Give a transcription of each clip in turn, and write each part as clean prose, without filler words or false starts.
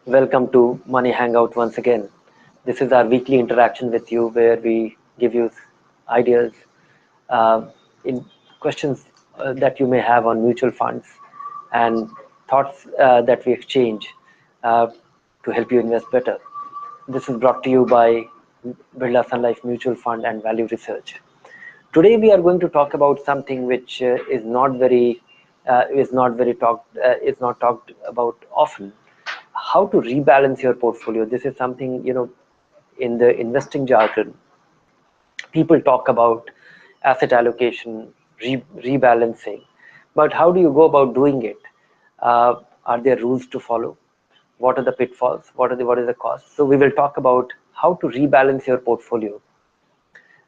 Welcome to Money Hangout once again. This is our weekly interaction with you where we give you ideas uh, in questions that you may have on mutual funds and thoughts that we exchange uh, to help you invest better. This is brought to you by Birla Sun Life Mutual Fund and Value Research. Today we are going to talk about something which is not talked about often. How to rebalance your portfolio. This is something, in the investing jargon, people talk about asset allocation, rebalancing, but how do you go about doing it? Are there rules to follow? What are the pitfalls? What is the cost? So we will talk about how to rebalance your portfolio.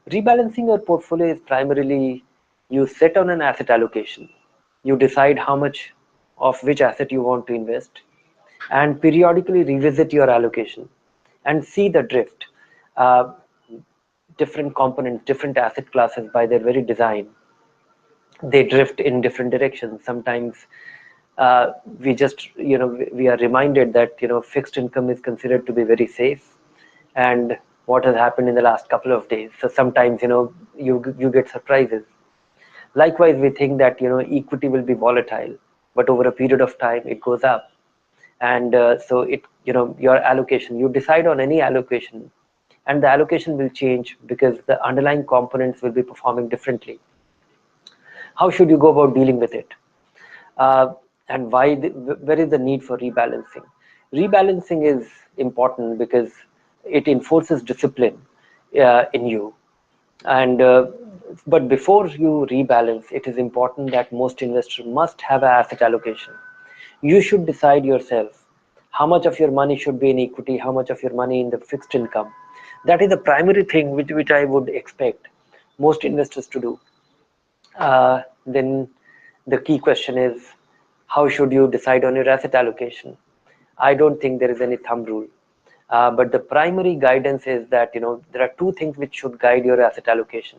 Rebalancing your portfolio is primarily you set on an asset allocation. You decide how much of which asset you want to invest and periodically revisit your allocation and see the drift. Uh, Different components, different asset classes by their very design, they drift in different directions. Sometimes we just, we are reminded that, fixed income is considered to be very safe. And what has happened in the last couple of days? So sometimes, you get surprises. Likewise, we think that, equity will be volatile, but over a period of time, it goes up. And so your allocation, you decide on any allocation, and the allocation will change because the underlying components will be performing differently. How should you go about dealing with it? And where is the need for rebalancing? Rebalancing is important because it enforces discipline in you. And but before you rebalance, it is important that most investors must have an asset allocation. You should decide yourself how much of your money should be in equity, how much of your money in the fixed income. That is the primary thing which I would expect most investors to do. Then the key question is, how should you decide on your asset allocation? I don't think there is any thumb rule. But the primary guidance is that, there are two things which should guide your asset allocation.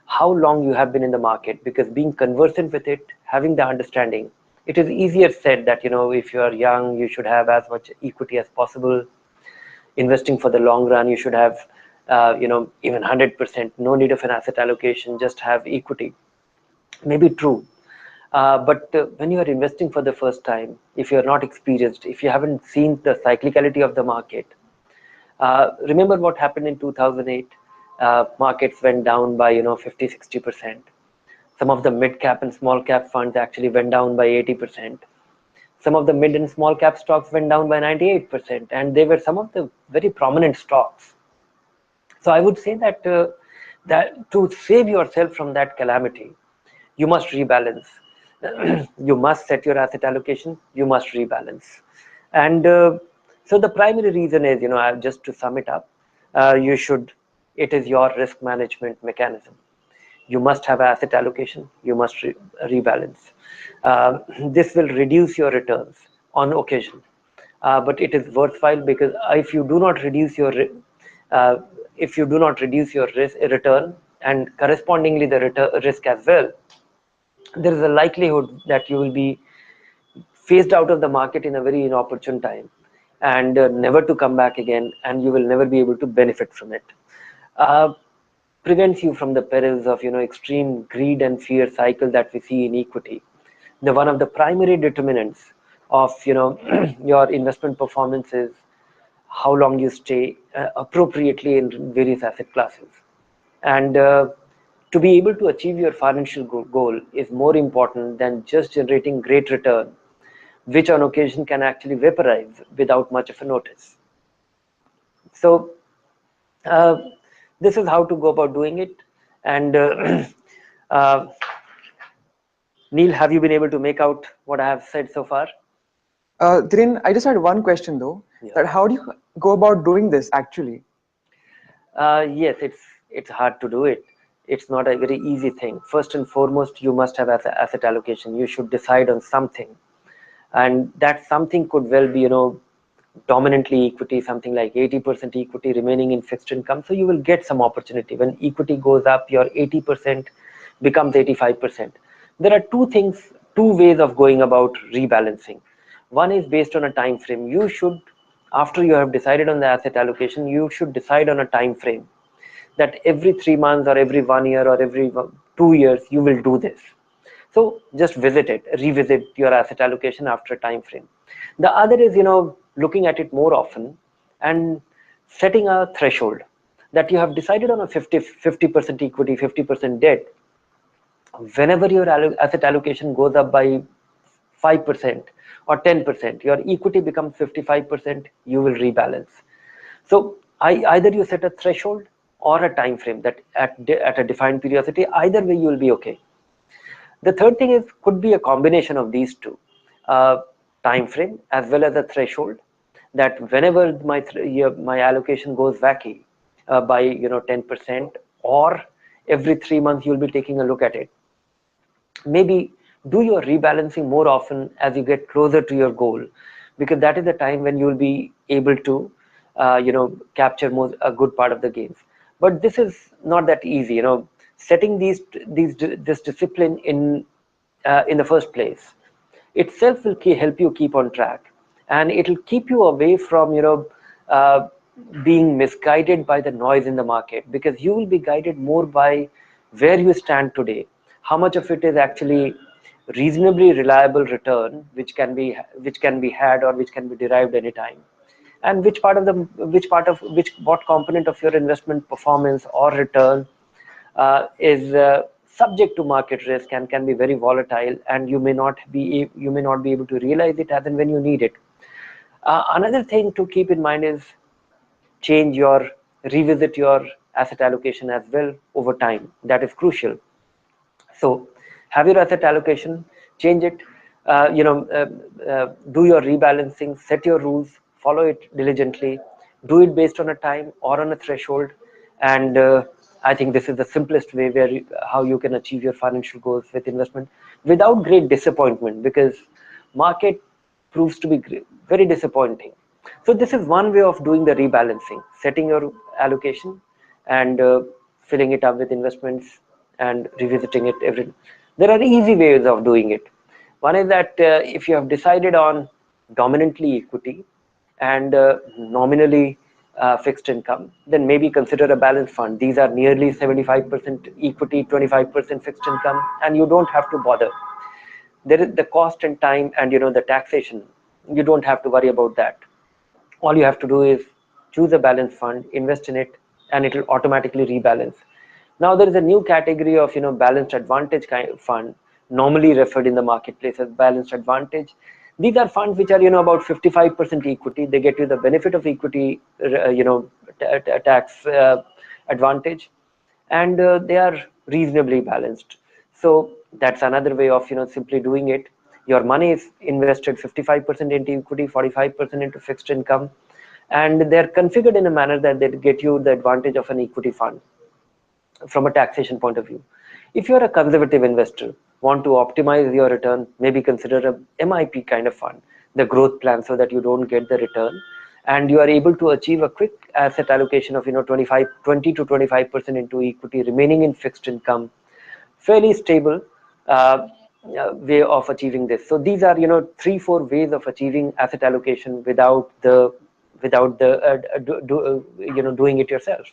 How long you have been in the market, because being conversant with it, having the understanding, it is easier said that, if you are young, you should have as much equity as possible. Investing for the long run, you should have, even 100%, no need of an asset allocation, just have equity. Maybe true. But when you are investing for the first time, if you are not experienced, if you haven't seen the cyclicality of the market, remember what happened in 2008. Markets went down by 50-60%. Some of the mid cap and small cap funds actually went down by 80%. Some of the mid and small cap stocks went down by 98%, and they were some of the very prominent stocks. So I would say that that to save yourself from that calamity, you must rebalance. You must set your asset allocation, you must rebalance. And so the primary reason is, just to sum it up, it is your risk management mechanism. You must have asset allocation, you must rebalance. This will reduce your returns on occasion, but it is worthwhile, because if you do not reduce your uh, return, and correspondingly the risk as well, there is a likelihood that you will be phased out of the market in a very inopportune time, and never to come back again, and you will never be able to benefit from it. uh, Prevents you from the perils of extreme greed and fear cycle that we see in equity. The one of the primary determinants of your investment performance is how long you stay appropriately in various asset classes. And to be able to achieve your financial goal is more important than just generating great return, which on occasion can actually vaporize without much of a notice. So uh, this is how to go about doing it. And uh, Neil, have you been able to make out what I have said so far? Dhiren, I just had one question though. Yeah. That how do you go about doing this actually? Yes, it's hard to do it. It's not a very easy thing. First and foremost, you must have asset allocation. You should decide on something, and that something could well be dominantly equity, something like 80% equity, remaining in fixed income. So you will get some opportunity. When equity goes up, your 80% becomes 85%. There are two ways of going about rebalancing. One is based on a time frame. You should After you have decided on the asset allocation, you should decide on a time frame that every 3 months or every 1 year or every 2 years you will do this. So just revisit your asset allocation after a time frame. The other is, looking at it more often and setting a threshold that you have decided on a 50% equity, 50% debt. Whenever your asset allocation goes up by 5% or 10%, your equity becomes 55%, you will rebalance. So either you set a threshold or a time frame that at a defined periodicity, either way you will be okay. The third thing is could be a combination of these two, time frame as well as a threshold, that whenever my allocation goes wacky by 10%, or every 3 months you'll be taking a look at it. Maybe do your rebalancing more often as you get closer to your goal, because that is the time when you will be able to capture a good part of the gains. But this is not that easy, setting this discipline in the first place itself will help you keep on track, and it will keep you away from uh, being misguided by the noise in the market, because you will be guided more by where you stand today, how much of it is actually reasonably reliable return which can be had or which can be derived anytime, and what component of your investment performance or return is subject to market risk and can be very volatile, and you may not be able to realize it as and when you need it. Another thing to keep in mind is revisit your asset allocation as well over time. That is crucial. So have your asset allocation, change it, do your rebalancing, set your rules, follow it diligently, do it based on a time or on a threshold. And I think this is the simplest way how you can achieve your financial goals with investment without great disappointment, because market proves to be very disappointing. So this is one way of doing the rebalancing, setting your allocation and filling it up with investments and revisiting it every. There are easy ways of doing it. One is that if you have decided on dominantly equity and nominally fixed income, then maybe consider a balanced fund. These are nearly 75% equity, 25% fixed income, and you don't have to bother. There is the cost and time and the taxation. You don't have to worry about that. All you have to do is choose a balanced fund, invest in it, and it will automatically rebalance. Now there is a new category of balanced advantage kind of fund, normally referred in the marketplace as balanced advantage. These are funds which are about 55% equity. They get you the benefit of equity tax advantage, and they are reasonably balanced. So that's another way of simply doing it. Your money is invested 55% into equity, 45% into fixed income, and they're configured in a manner that they get you the advantage of an equity fund from a taxation point of view. If you're a conservative investor, want to optimize your return, maybe consider a MIP kind of fund, the growth plan, so that you don't get the return and you are able to achieve a quick asset allocation of 20 to 25% into equity, remaining in fixed income. Fairly stable way of achieving this. So these are 3-4 ways of achieving asset allocation without the doing it yourself.